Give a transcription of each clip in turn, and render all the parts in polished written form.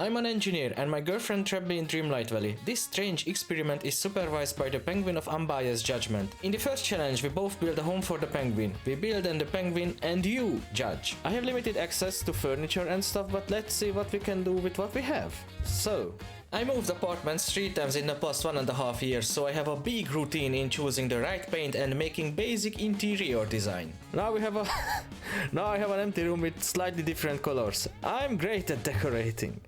I'm an engineer and my girlfriend trapped me in Dreamlight Valley. This strange experiment is supervised by the Penguin of Unbiased Judgement. In the first challenge, we both build a home for the penguin. We build and the penguin and you judge. I have limited access to furniture and stuff, but let's see what we can do with what we have. So, I moved apartments 3 times in the past 1.5 years, so I have a big routine in choosing the right paint and making basic interior design. Now we have a now I have an empty room with slightly different colors. I'm great at decorating.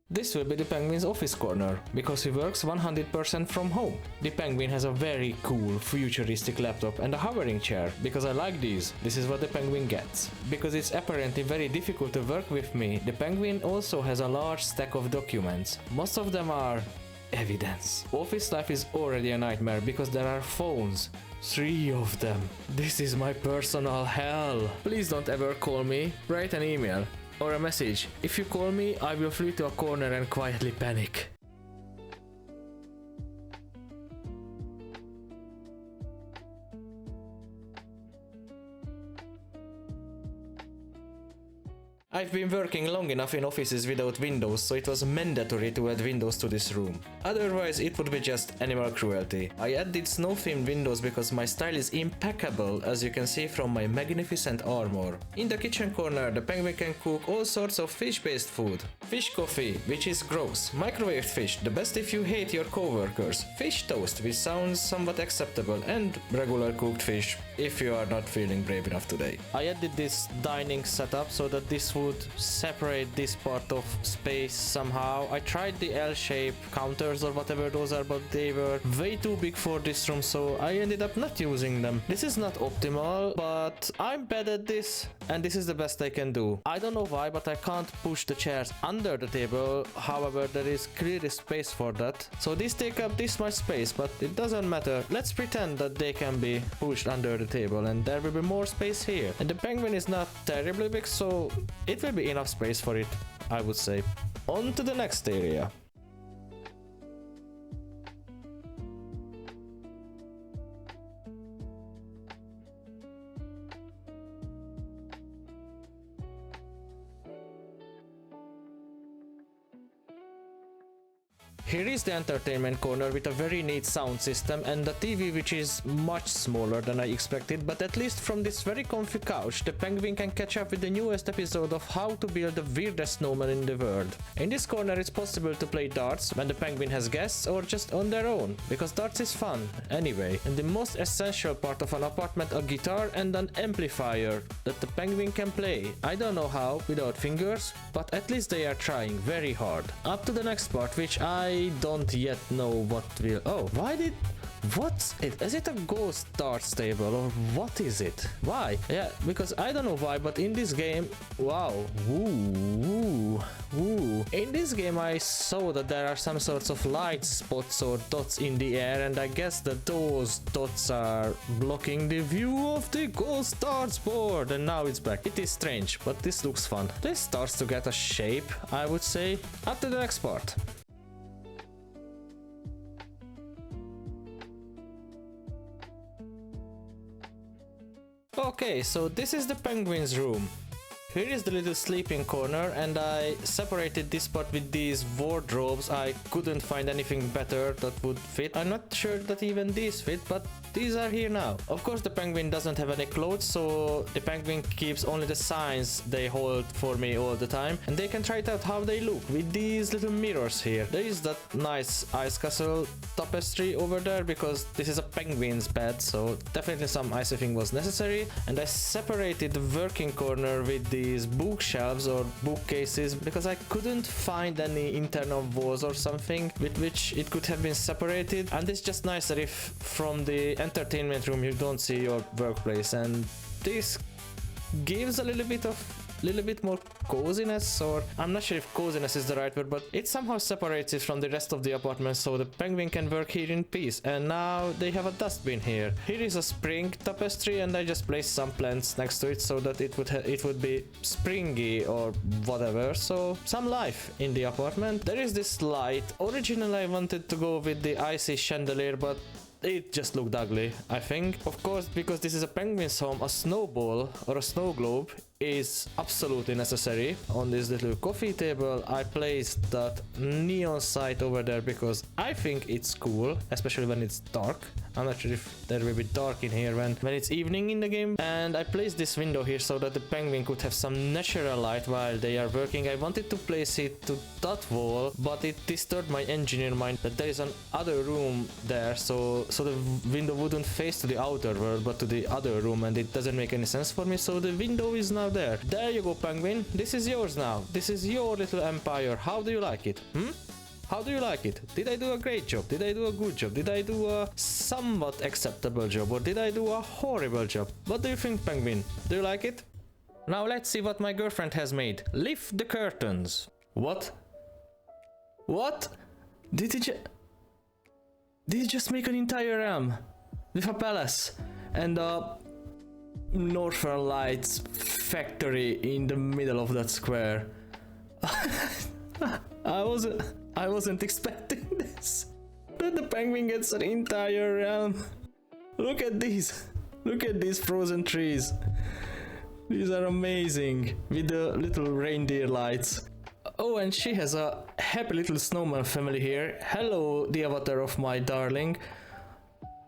This will be the penguin's office corner, because he works 100% from home. The penguin has a very cool, futuristic laptop and a hovering chair, because I like these. This is what the penguin gets. Because it's apparently very difficult to work with me, the penguin also has a large stack of documents. Most of them are evidence. Office life is already a nightmare because there are phones. 3 of them. This is my personal hell. Please don't ever call me. Write an email or a message. If you call me, I will flee to a corner and quietly panic. I've been working long enough in offices without windows, so it was mandatory to add windows to this room. Otherwise, it would be just animal cruelty. I added snow-themed windows because my style is impeccable, as you can see from my magnificent armor. In the kitchen corner, the penguin can cook all sorts of fish-based food. Fish coffee, which is gross. Microwaved fish, the best if you hate your co-workers. Fish toast, which sounds somewhat acceptable. And regular cooked fish, if you are not feeling brave enough today. I added this dining setup so that this would separate this part of space somehow. I tried the L-shaped counters or whatever those are, but they were way too big for this room, so I ended up not using them. This is not optimal, but I'm bad at this, and this is the best I can do. I don't know why, but I can't push the chairs under the table. However, there is clearly space for that. So these take up this much space, but it doesn't matter. Let's pretend that they can be pushed under the table, and there will be more space here. And the penguin is not terribly big, so it will be enough space for it, I would say. On to the next area. Here is the entertainment corner with a very neat sound system and the TV, which is much smaller than I expected, but at least from this very comfy couch the penguin can catch up with the newest episode of How to Build the Weirdest Snowman in the World. In this corner it's possible to play darts when the penguin has guests or just on their own, because darts is fun anyway. And the most essential part of an apartment, a guitar and an amplifier that the penguin can play. I don't know how without fingers, but at least they are trying very hard. Up to the next part, which I don't yet know what will... Oh, what's it? Is it a ghost darts table or what is it? Why? Yeah, because I don't know why, but in this game... Wow. Ooh. In this game I saw that there are some sorts of light spots or dots in the air, and I guess that those dots are blocking the view of the ghost darts board, and now it's back. It is strange, but this looks fun. This starts to get a shape, I would say. Up to the next part. Okay, so this is the penguin's room. Here is the little sleeping corner, and I separated this part with these wardrobes. I couldn't find anything better that would fit. I'm not sure that even these fit, but these are here now. Of course the penguin doesn't have any clothes, so the penguin keeps only the signs they hold for me all the time, and they can try it out how they look with these little mirrors here. There is that nice ice castle tapestry over there because this is a penguin's bed, so definitely some icing was necessary. And I separated the working corner with these bookshelves or bookcases because I couldn't find any internal walls or something with which it could have been separated, and it's just nicer if from the entertainment room you don't see your workplace, and this gives a little bit more coziness, or I'm not sure if coziness is the right word, but it somehow separates it from the rest of the apartment so the penguin can work here in peace. And now they have a dustbin here. Here is a spring tapestry, and I just placed some plants next to it so that it would be springy or whatever, so some life in the apartment. There is this light. Originally I wanted to go with the icy chandelier, but it just looked ugly, I think. Of course, because this is a penguin's home, a snowball or a snow globe is absolutely necessary. On this little coffee table, I placed that neon sight over there because I think it's cool, especially when it's dark. I'm not sure if there will be dark in here when it's evening in the game. And I placed this window here so that the penguin could have some natural light while they are working. I wanted to place it to that wall, but it disturbed my engineer mind that there is an other room there, so the window wouldn't face to the outer world but to the other room, and it doesn't make any sense for me, so the window is now there. There you go, penguin. This is yours now. This is your little empire. How do you like it? How do you like it? Did I do a great job? Did I do a good job? Did I do a somewhat acceptable job? Or did I do a horrible job? What do you think, penguin? Do you like it? Now let's see what my girlfriend has made. Lift the curtains. What? What? Did you just make an entire realm with a palace and a Northern Lights factory in the middle of that square? I wasn't expecting this. That the penguin gets an entire realm. Look at these. Look at these frozen trees. These are amazing with the little reindeer lights. Oh, and she has a happy little snowman family here. Hello, the avatar of my darling.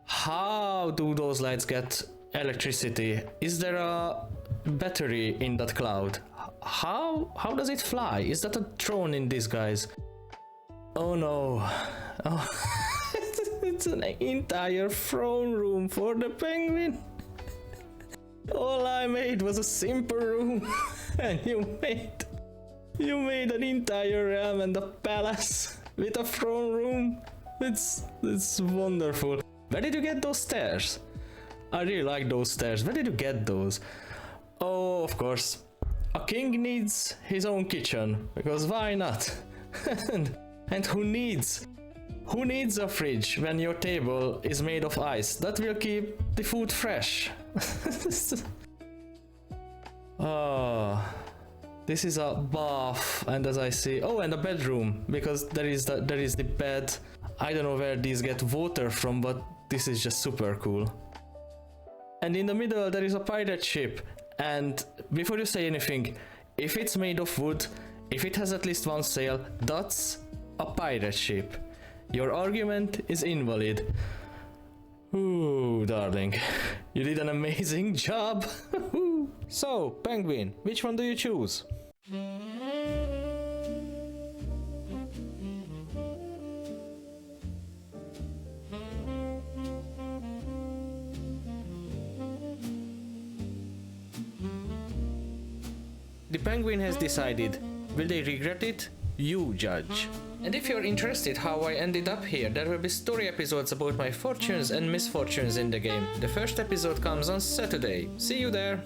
How do those lights get electricity? Is there a battery in that cloud? How does it fly? Is that a drone in disguise? Oh no. Oh. It's an entire throne room for the penguin. All I made was a simple room and you made an entire realm and a palace with a throne room. It's wonderful. Where did you get those stairs? I really like those stairs. Where did you get those? Oh, of course. A king needs his own kitchen, because why not? And who needs a fridge when your table is made of ice? That will keep the food fresh. Oh, this is a bath, and as I see, oh, and a bedroom, because there is the bed. I don't know where these get water from, but this is just super cool. And in the middle there is a pirate ship. And before you say anything, if it's made of wood, if it has at least one sail, that's a pirate ship. Your argument is invalid. Ooh, darling, you did an amazing job. So, penguin, which one do you choose? The penguin has decided. Will they regret it? You judge. And if you're interested how I ended up here, there will be story episodes about my fortunes and misfortunes in the game. The first episode comes on Saturday. See you there!